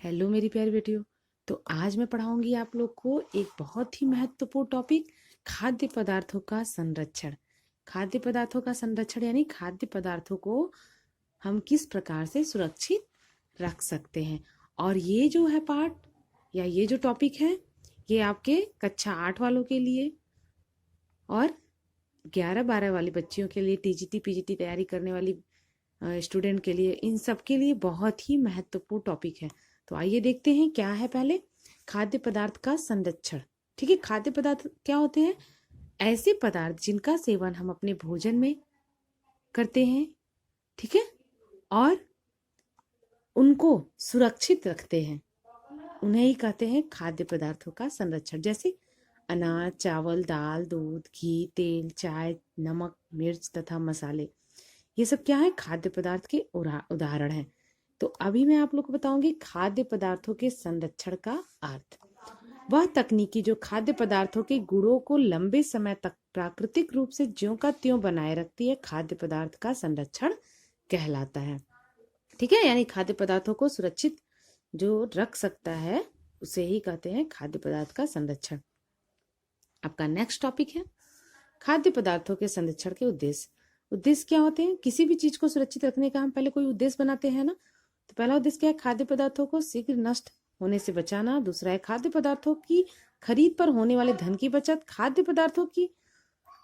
Hello मेरी प्यारी बेटियों। तो आज मैं पढ़ाऊंगी आप लोग को एक बहुत ही महत्वपूर्ण टॉपिक, खाद्य पदार्थों का संरक्षण। खाद्य पदार्थों का संरक्षण यानी खाद्य पदार्थों को हम किस प्रकार से सुरक्षित रख सकते हैं। और ये जो है पार्ट या ये जो टॉपिक है, ये आपके कक्षा 8 वालों के लिए और 11-12 वाली बच्चियों के लिए, टीजीटी पीजीटी तैयारी करने वाली स्टूडेंट के लिए, इन सब के लिए बहुत ही महत्वपूर्ण टॉपिक है। तो आइए देखते हैं क्या है। पहले खाद्य पदार्थ का संरक्षण। ठीक है, खाद्य पदार्थ क्या होते हैं? ऐसे पदार्थ जिनका सेवन हम अपने भोजन में करते हैं, ठीक है, और उनको सुरक्षित रखते हैं, उन्हें ही कहते हैं खाद्य पदार्थों का संरक्षण। जैसे अनाज, चावल, दाल, दूध, घी, तेल, चाय, नमक, मिर्च तथा मसाले, ये सब क्या है? खाद्य पदार्थ के उदाहरण हैं। तो अभी मैं आप लोग को बताऊंगी खाद्य पदार्थों के संरक्षण का अर्थ। वह तकनीकी जो खाद्य पदार्थों के गुणों को लंबे समय तक प्राकृतिक रूप से ज्यों का त्यों बनाए रखती है, खाद्य पदार्थ का संरक्षण कहलाता है। ठीक है, यानी खाद्य पदार्थों को सुरक्षित जो रख सकता है उसे ही कहते हैं खाद्य पदार्थ का संरक्षण। आपका नेक्स्ट टॉपिक है खाद्य पदार्थों के संरक्षण के उद्देश्य। उद्देश्य क्या होते हैं? किसी भी चीज को सुरक्षित रखने का हम पहले कोई उद्देश्य बनाते हैं ना। तो पहला उद्देश्य क्या है? खाद्य पदार्थों को शीघ्र नष्ट होने से बचाना। दूसरा है खाद्य पदार्थों की खरीद पर होने वाले धन की बचत। खाद्य पदार्थों की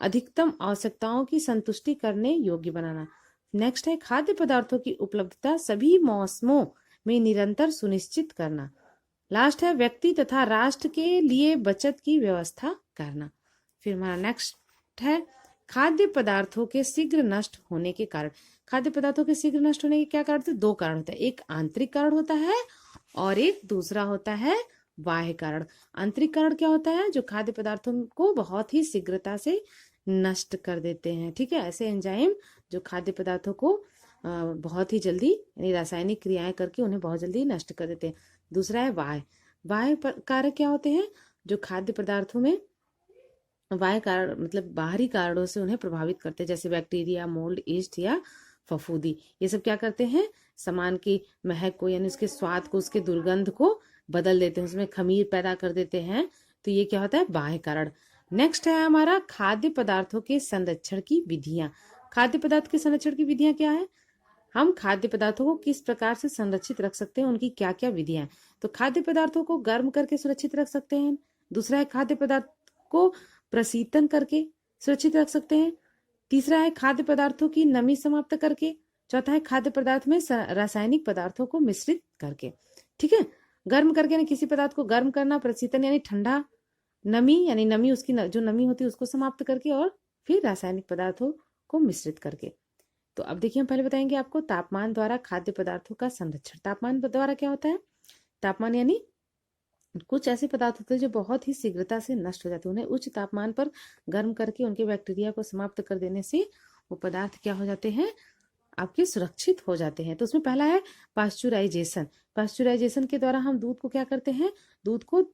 अधिकतम आवश्यकताओं की संतुष्टि करने योग्य बनाना। नेक्स्ट है खाद्य पदार्थों की उपलब्धता सभी मौसमों में निरंतर सुनिश्चित करना। लास्ट है व्यक्ति तथा राष्ट्र के लिए बचत की व्यवस्था करना। फिर हमारा नेक्स्ट है खाद्य पदार्थों के शीघ्र नष्ट होने के कारण। खाद्य पदार्थों के शीघ्र नष्ट होने के क्या कारण होते हैं? दो कारण होता है, एक आंतरिक कारण होता है और एक दूसरा होता है बाह्य कारण। आंतरिक कारण क्या होता है? जो खाद्य पदार्थों को बहुत ही शीघ्रता से नष्ट कर देते हैं। ठीक है, ऐसे एंजाइम जो खाद्य पदार्थों को बहुत ही जल्दी यानी रासायनिक क्रियाएं करके उन्हें बहुत जल्दी नष्ट कर देते हैं। दूसरा है बाह्य। बाह्य कारक क्या होते हैं? जो खाद्य पदार्थों में बाह्य कारण मतलब बाहरी कारणों से उन्हें प्रभावित करते हैं, जैसे बैक्टीरिया, मोल्ड, ईस्ट या फफूंदी। ये सब क्या करते हैं? सामान की महक को यानी उसके स्वाद को, उसके दुर्गंध को बदल देते हैं, उसमें खमीर पैदा कर देते हैं। तो ये क्या होता है? बाह्य कारण। नेक्स्ट है हमारा खाद्य पदार्थों के संरक्षण की विधियां। खाद्य पदार्थ के संरक्षण की विधियां क्या है? हम खाद्य पदार्थों को किस प्रकार से संरक्षित रख सकते हैं, उनकी क्या क्या विधियां हैं। तो खाद्य पदार्थों को गर्म करके सुरक्षित रख सकते हैं। दूसरा है खाद्य पदार्थ को प्रशीतन करके सुरक्षित रख सकते हैं। तीसरा है खाद्य पदार्थों की नमी समाप्त करके। चौथा है खाद्य पदार्थ में रासायनिक पदार्थों को मिश्रित करके। ठीक है, गर्म करके यानी किसी पदार्थ को गर्म करना, प्रशीतन यानी ठंडा, नमी यानी नमी उसकी जो नमी होती है उसको समाप्त करके, और फिर रासायनिक पदार्थों को मिश्रित करके। तो अब देखिए, हम पहले बताएंगे आपको तापमान द्वारा खाद्य पदार्थों का संरक्षण। तापमान द्वारा क्या होता है? तापमान यानी कुछ ऐसे पदार्थ होते हैं जो बहुत ही शीघ्रता से नष्ट हो जाते हैं, उन्हें उच्च तापमान पर गर्म करके उनके बैक्टीरिया को समाप्त कर देने से वो पदार्थ क्या हो जाते हैं? आपके सुरक्षित हो जाते हैं। तो उसमें पहला है पास्चुराइजेशन। पास्चुराइजेशन के द्वारा हम दूध को क्या करते हैं? दूध को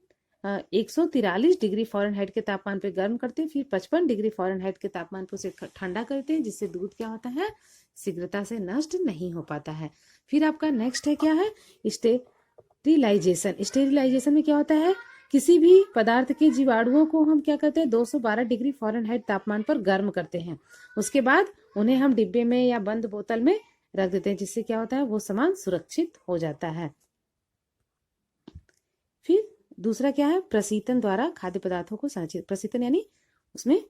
143 डिग्री फ़ारेनहाइट के तापमान पे गर्म करते हैं, फिर 55 डिग्री फ़ारेनहाइट के तापमान पर उसे ठंडा करते हैं, जिससे दूध क्या होता है? शीघ्रता से नष्ट नहीं हो पाता है। फिर आपका नेक्स्ट है क्या है? स्टेरिलाइजेशन। स्टेरिलाइजेशन में क्या होता है? किसी भी पदार्थ के जीवाणुओं को हम क्या करते हैं? 212 डिग्री फ़ारेनहाइट तापमान पर गर्म करते हैं, उसके बाद उन्हें हम डिब्बे में या बंद बोतल में रख देते हैं, जिससे क्या होता है? वो सामान सुरक्षित हो जाता है। फिर दूसरा क्या है? प्रशीतन द्वारा खाद्य पदार्थों को संरक्षित। प्रशीतन यानी उसमें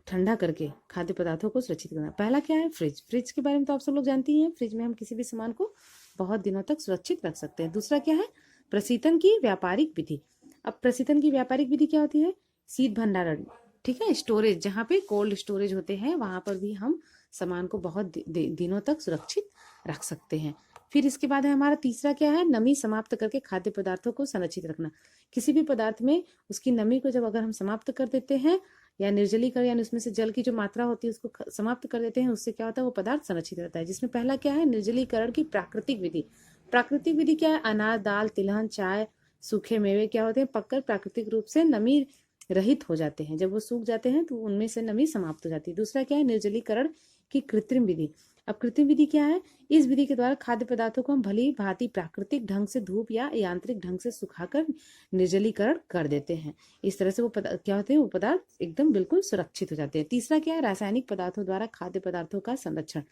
ठंडा करके खाद्य पदार्थों को सुरक्षित करना। पहला क्या है? फ्रिज। फ्रिज के बारे में तो आप सब लोग जानते ही हैं, फ्रिज में हम किसी भी सामान को बहुत दिनों तक सुरक्षित रख सकते हैं। दूसरा क्या है? प्रशीतन की व्यापारिक विधि। अब प्रशीतन की व्यापारिक विधि क्या होती है? शीत भंडारण। ठीक है, स्टोरेज, जहाँ पे कोल्ड स्टोरेज होते हैं वहां पर भी हम सामान को बहुत दिनों तक सुरक्षित रख सकते हैं। फिर इसके बाद है हमारा तीसरा क्या है? नमी समाप्त करके खाद्य पदार्थों को संरक्षित रखना। किसी भी पदार्थ में उसकी नमी को जब अगर हम समाप्त कर देते हैं या निर्जलीकरण यानी उसमें से जल की जो मात्रा होती है उसको समाप्त कर देते हैं, उससे क्या होता है? वो पदार्थ संरक्षित रहता है। जिसमें पहला क्या है? निर्जलीकरण की प्राकृतिक विधि। प्राकृतिक विधि क्या है? अनाज, दाल, तिलहन, चाय, सूखे मेवे क्या होते हैं? पककर प्राकृतिक रूप से नमी रहित हो जाते हैं। जब वो सूख जाते हैं तो उनमें से नमी समाप्त हो जाती है। दूसरा क्या है? निर्जलीकरण की कृत्रिम विधि। अब कृत्रिम विधि क्या है? इस विधि के द्वारा खाद्य पदार्थों को हम भली भांति प्राकृतिक ढंग से धूप या यांत्रिक ढंग से सुखाकर निर्जलीकरण कर देते हैं। इस तरह से वो क्या होते हैं, वो पदार्थ एकदम बिल्कुल सुरक्षित हो जाते हैं। तीसरा क्या है? रासायनिक पदार्थों द्वारा खाद्य पदार्थों का संरक्षण,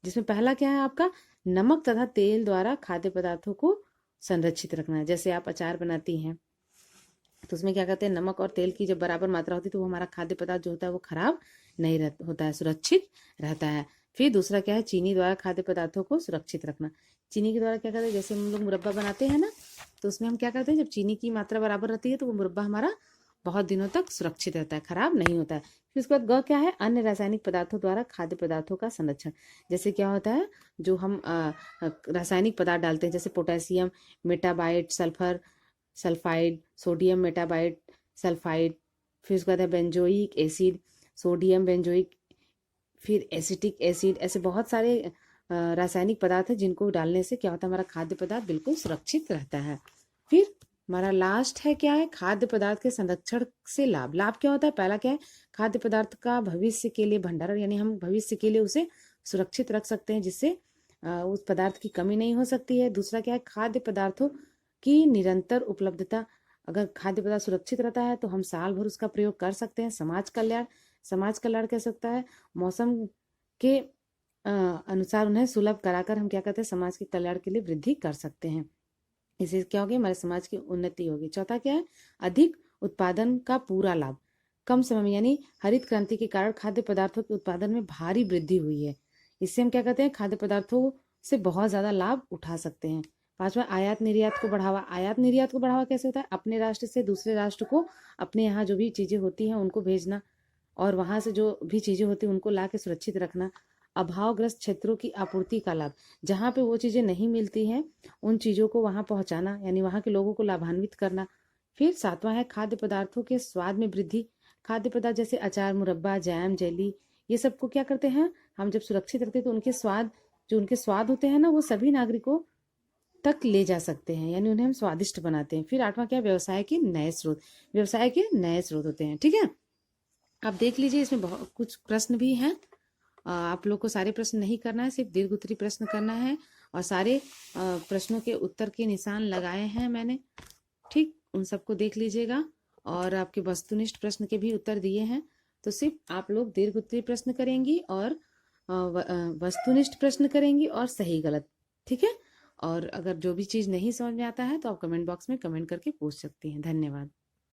जिसमें पहला क्या है आपका? नमक तथा तेल द्वारा खाद्य पदार्थों को संरक्षित रखना है। जैसे आप अचार बनाती हैं तो उसमें क्या कहते हैं, नमक और तेल की जब बराबर मात्रा होती है तो वो हमारा खाद्य पदार्थ जो होता है वो खराब नहीं होता है, सुरक्षित रहता है। फिर दूसरा क्या है? चीनी द्वारा खाद्य पदार्थों को सुरक्षित रखना। चीनी के द्वारा क्या करते हैं, जैसे हम लोग मुरब्बा बनाते हैं ना, तो उसमें हम क्या करते हैं, जब चीनी की मात्रा बराबर रहती है तो वो मुरब्बा हमारा बहुत दिनों तक सुरक्षित रहता है, खराब नहीं होता है। फिर उसके बाद ग क्या है? अन्य रासायनिक पदार्थों द्वारा खाद्य पदार्थों का संरक्षण। जैसे क्या होता है, जो हम रासायनिक पदार्थ डालते हैं, जैसे पोटेशियम मेटाबाइट सल्फर सल्फाइड, सोडियम मेटाबाइट सल्फाइड, फिर उसके बाद है बेंजोइक एसिड, सोडियम बेंजोइक, फिर एसिटिक एसिड। ऐसे बहुत सारे रासायनिक पदार्थ हैं जिनको डालने से क्या होता है, हमारा खाद्य पदार्थ बिल्कुल सुरक्षित रहता है। फिर हमारा लास्ट है क्या है? खाद्य पदार्थ के संरक्षण से लाभ। लाभ क्या होता है? पहला क्या है? खाद्य पदार्थ का भविष्य के लिए भंडारण, यानी हम भविष्य के लिए उसे सुरक्षित रख सकते हैं, जिससे उस पदार्थ की कमी नहीं हो सकती है। दूसरा क्या है? खाद्य पदार्थों की निरंतर उपलब्धता। अगर खाद्य पदार्थ सुरक्षित रहता है तो हम साल भर उसका प्रयोग कर सकते हैं। समाज कल्याण कह सकता है, मौसम के अनुसार उन्हें सुलभ कराकर हम क्या करते हैं, समाज के कल्याण के लिए वृद्धि कर सकते हैं। इससे क्या होगी? हमारे समाज की उन्नति होगी। चौथा क्या है? अधिक उत्पादन का पूरा लाभ। कम समय में, यानी हरित क्रांति के कारण खाद्य पदार्थों के उत्पादन में भारी वृद्धि हुई है। इससे हम क्या कहते हैं, खाद्य पदार्थों से बहुत ज्यादा लाभ उठा सकते हैं। पांचवा, आयात निर्यात को बढ़ावा। आयात निर्यात को बढ़ावा कैसे होता है? अपने राष्ट्र से दूसरे राष्ट्र को अपने यहाँ जो भी चीजें होती हैं उनको भेजना, और वहां से जो भी चीजें होती हैं उनको ला के सुरक्षित रखना। अभावग्रस्त क्षेत्रों की आपूर्ति का लाभ। जहाँ पे वो चीजें नहीं मिलती हैं उन चीजों को वहां पहुंचाना, यानी वहां के लोगों को लाभान्वित करना। फिर सातवां है खाद्य पदार्थों के स्वाद में वृद्धि। खाद्य पदार्थ जैसे अचार, मुरब्बा, जैम, जेली, ये सबको क्या करते हैं, हम जब सुरक्षित रखते हैं तो उनके स्वाद होते हैं ना, वो सभी नागरिकों तक ले जा सकते हैं, यानी उन्हें हम स्वादिष्ट बनाते हैं। फिर आठवां क्या? व्यवसाय के नए स्रोत। व्यवसाय के नए स्रोत होते हैं। ठीक है, आप देख लीजिए, इसमें बहुत कुछ प्रश्न भी हैं। आप लोग को सारे प्रश्न नहीं करना है, सिर्फ दीर्घ उत्तरीय प्रश्न करना है, और सारे प्रश्नों के उत्तर के निशान लगाए हैं मैंने। ठीक, उन सबको देख लीजिएगा, और आपके वस्तुनिष्ठ प्रश्न के भी उत्तर दिए हैं। तो सिर्फ आप लोग दीर्घ उत्तरीय प्रश्न करेंगी और वस्तुनिष्ठ प्रश्न करेंगी और सही गलत। ठीक है, और अगर जो भी चीज नहीं समझ में आता है तो आप कमेंट बॉक्स में कमेंट करके पूछ सकती हैं। धन्यवाद।